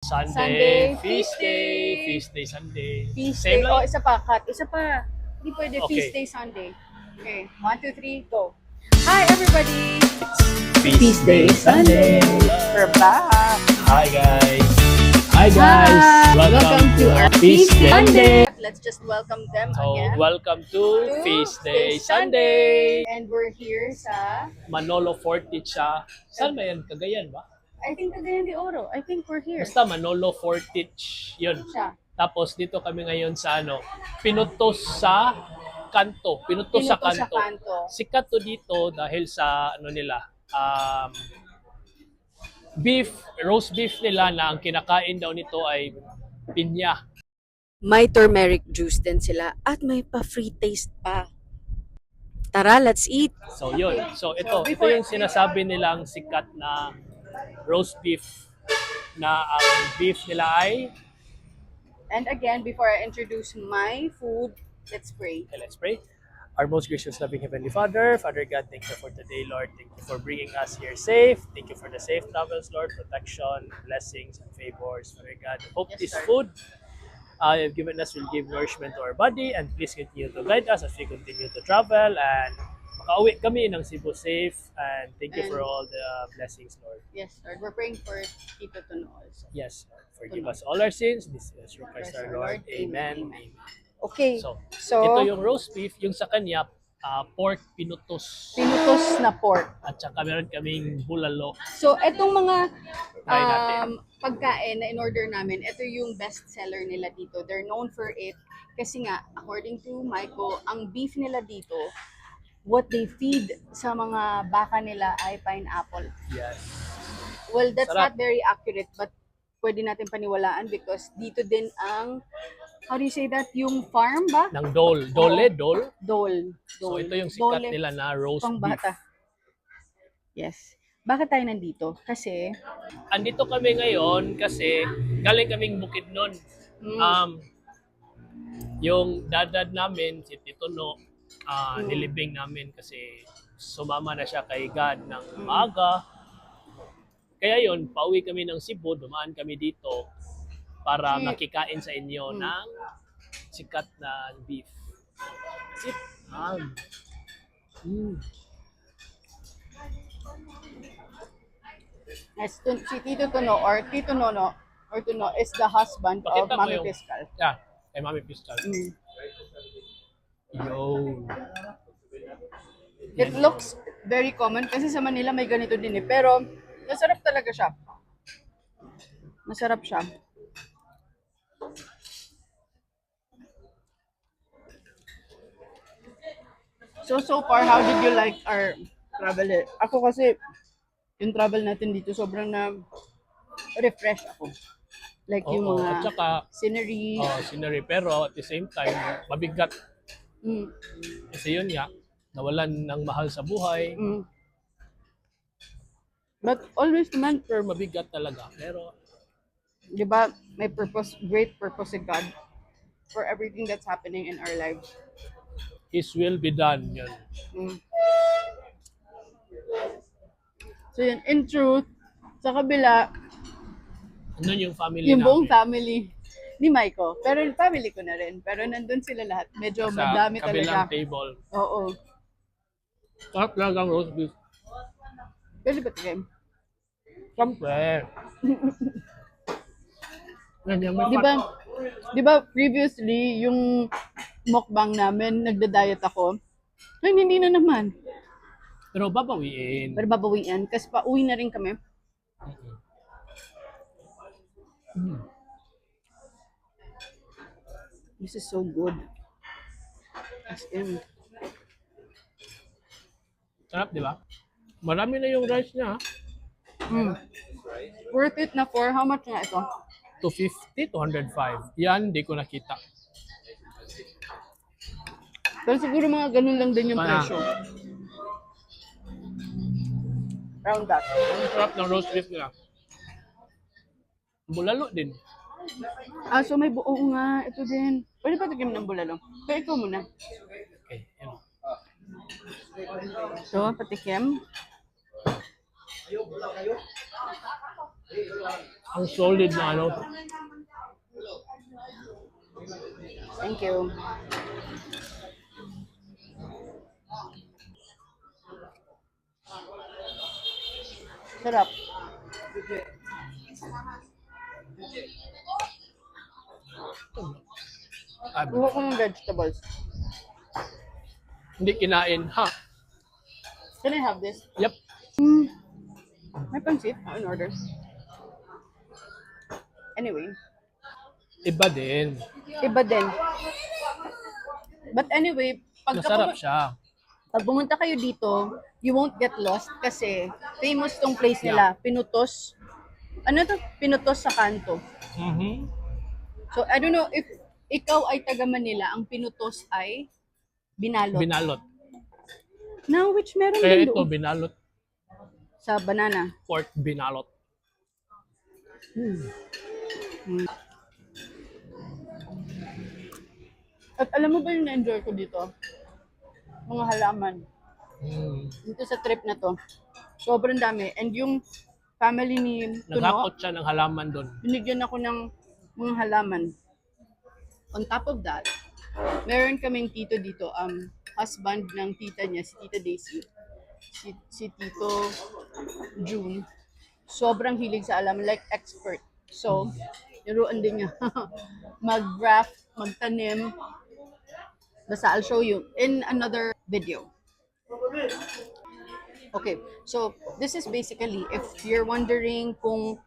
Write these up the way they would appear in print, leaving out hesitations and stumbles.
Sunday, feast day. Feast day, Sunday. Feast Same day. lang? Oh, isa pa, cut. Isa pa. Hindi pwede. Okay. Feast day, Sunday. Okay. 1, 2, 3, go. Hi, everybody. Feast day, Sunday. We're back. Hi, guys. Hi, guys. Hi. Welcome to our Feast Day Sunday. Let's just welcome them So, again. welcome to Feast Day, Sunday. And we're here sa, Manolo Fortich siya. Saan ba yan? Cagayan ba? I think, Cagayan de Oro. I think we're here. Basta Manolo Fortich. Yun. Siya. Tapos dito kami ngayon sa Pinutos sa Kanto. Pinutos sa Pinutos sa Kanto. Kanto. Sikat to dito dahil sa nila, beef, roast beef nila na ang kinakain daw nito ay pinya. May turmeric juice din sila at may pa-free taste pa. Tara, let's eat. So yun. So ito yung sinasabi nilang sikat na roast beef na ang beef nila ay. And again, before I introduce my food, let's pray. Okay, let's pray. Our most gracious, loving Heavenly Father, Father God, thank you for today, Lord. Thank you for bringing us here safe. Thank you for the safe travels, Lord, protection, blessings, and favors. Father God, I hope Yes, this Lord. food you've given us will give nourishment to our body, and please continue to guide us as we continue to travel and makauwi kami ng Cebu safe. And thank you for And- all the blessings, Lord. Yes, Lord. We're praying for Tito Tono also. Yes, Lord. Forgive us all our sins. This is your Christ our Lord. Amen. Amen. Okay. So, So, ito yung roast beef, yung sa kanya, pork pinutos. pinutos na pork. At saka meron kaming bulalo. So, etong mga Try natin. pagkain na in-order namin, ito yung best seller nila dito. They're known for it. Kasi nga, according to Michael, ang beef nila dito, what they feed sa mga baka nila ay pineapple. Yes. Well, that's Sarap. not very accurate, but pwede natin paniwalaan because dito din ang, how do you say that? Yung farm ba? Ng dole. Dole? Dole. So, Dole. ito yung sikat Dole. nila na roast Pang beef. bata. Yes. Bakit tayo nandito? Kasi, Andito kami ngayon kasi galing kaming Bukidnon. Yung dadad namin, si Tito No, nilibing namin kasi sumama na siya kay God ng maaga. Kaya yun, pauwi kami ng Cebu, dumaan kami dito para Si- makikain sa inyo ng sikat na beef. Sit. si Tito Tono or Tito Nono or Tono is the husband of Pakita mo Mami yung- Fiscal. Yeah, kay Mami Pistol. Mm. Yo. It looks very common kasi sa Manila may ganito din eh. Pero, masarap talaga siya. Masarap siya. So far, how did you like our travel? Ako kasi, yung travel natin dito, sobrang na refresh ako. Like yung Oo, mga at saka scenery. scenery, pero at the same time, mabigat. Mm, Kasi yun nga, nawalan ng mahal sa buhay. mm. But always naman, Super mabigat talaga. Pero di ba, may purpose, great purpose si God for everything that's happening in our lives. His will be done. Yun. Mm. So yun, in truth, sa kabila, Ano yung family yung buong namin. family ni Michael, pero yung family ko na rin, pero nandun sila lahat. Medyo Sa madami kabilang talaga. table. Oo. Sarap talaga ang roast beef. Pwede ba tigay? Siyempre. Di ba previously, yung mukbang namin, nagda-diet ako. Ngayon, hindi na naman. Pero babawiin. Pero babawian, kasi pauwi na rin kami. This is so good. As in, Sarap, di ba? Marami na yung rice niya. worth it na for, how much nga ito? 250, 205. Yan, di ko nakita. Pero siguro mga ganun lang din yung Para. presyo. Around that. Ang sarap ng roast beef nila. Bulalo din. So may buo nga. Ito din. Pwede pa tigim ng bulalo. Kaya ikaw muna. Okay, yan. So, patikim. Ang solid na ano. Thank you. Sarap. Gusto ko ng vegetables. Hindi kinain, ha? Can I have this? Yep. May pansit in order. Anyway, Iba din. iba din. But anyway, Masarap siya. pag pumunta kayo dito, you won't get lost kasi famous tong place nila, Pinutos. Ano to? Pinutos sa kanto. Mhm. So, I don't know if ikaw ay taga Manila, ang Pinutos ay binalot. Binalot. Now, which meron Kaya din ito, doon binalot. sa banana. Pork binalot. At alam mo ba yung na-enjoy ko dito? Mga halaman. Mm. Dito sa trip na to. Sobrang dami. And yung family ni Tuno, Naghakot siya ng halaman doon. binigyan ako ng mga halaman. On top of that, meron kaming tito dito, husband ng tita niya, si Tita Daisy, si Tito June. Sobrang hilig sa alam, like expert. So, niruan din niya. Mag-graft, magtanim. Basta I'll show you in another video. Okay, so this is basically, if you're wondering kung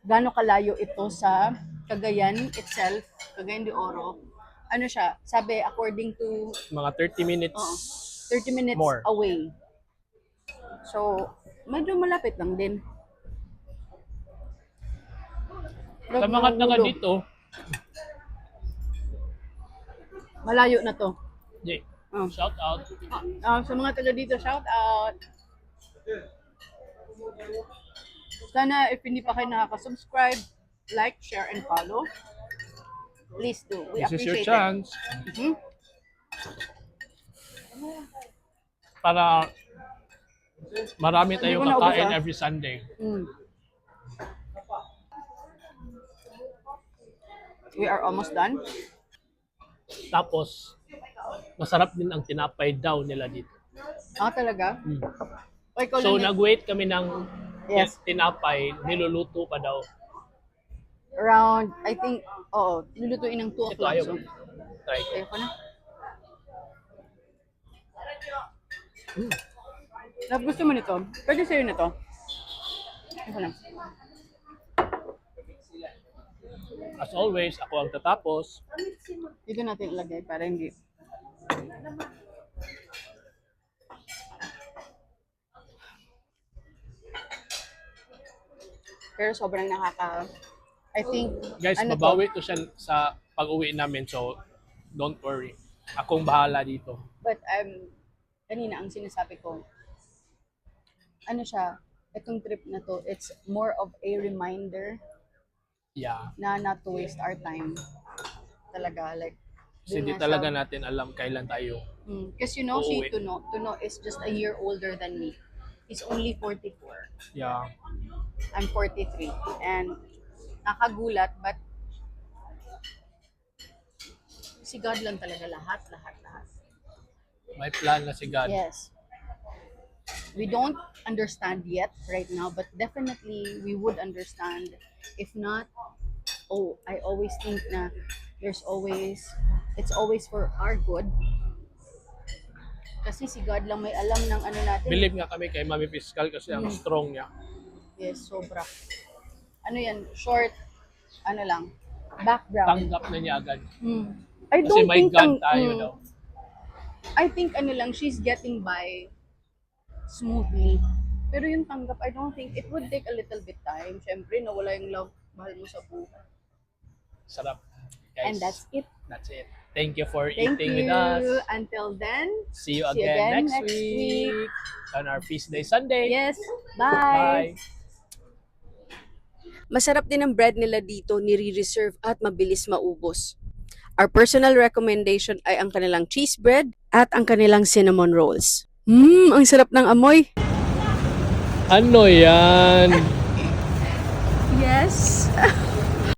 gaano kalayo ito sa Cagayan itself, Cagayan de Oro, ano siya, sabi according to Mga 30 minutes. 30 minutes More. away. So, medyo malapit lang din. Sa mga taga dito, Malayo na to. Jay, Oh. shout out. Sa mga taga dito, shout out. Sana if hindi pa kayo nakaka-subscribe, like, share, and follow. Please do. We This is your appreciate it. chance Mhm. para marami tayong Hindi ko naubos, kakain ah. every Sunday. Mm. We are almost done. Tapos, masarap din ang tinapay daw nila dito. Talaga? Mm. O, ikaw So, lang nag-wait kami ng Yes. tinapay, niluluto pa daw. around, I think, lulutuin ng 2 Ito o'clock. ayaw So, ko. Try ko. ayoko na. Love, gusto mo nito? Pwede sa'yo nito. Ayoko na. As always, ako ang tatapos. Dito natin ilagay para hindi. Pero sobrang I think, Guys, ano mabawi to siya sa pag-uwi namin. So, don't worry. Akong bahala dito. But kanina ang sinasabi ko, ano siya, itong trip na to, it's more of a reminder Yeah. na not to waste our time. Talaga, like, Kasi dun di nga talaga siya. natin alam kailan tayo. Because you know, si Uuwi. Tuno is just a year older than me. He's only 44. Yeah. I'm 43. And nakagulat, but si God lang talaga lahat. May plan na si God. Yes. We don't understand yet right now, but definitely we would understand. If not, I always think na it's always for our good. Kasi si God lang may alam ng ano natin. Believe nga kami kay Mami Fiscal kasi ang strong niya. Yes, sobra. Ano yan, short, ano lang, background. Tanggap na niya agad. I Kasi don't may think God tayo daw. I think ano lang, she's getting by smoothly. Pero yung tanggap, I don't think, it would take a little bit time. Siyempre, nawala yung love, mahal mo sa buhay. Sarap. Guys, And that's it. That's it. Thank you for Thank eating you. with us. Until then, See you See you again, again next next week on our Feast Day Sunday. yes, bye! Bye. Masarap din ang bread nila dito, nire-reserve at mabilis maubos. Our personal recommendation ay ang kanilang cheese bread at ang kanilang cinnamon rolls. Ang sarap ng amoy. Ano yan? Yes.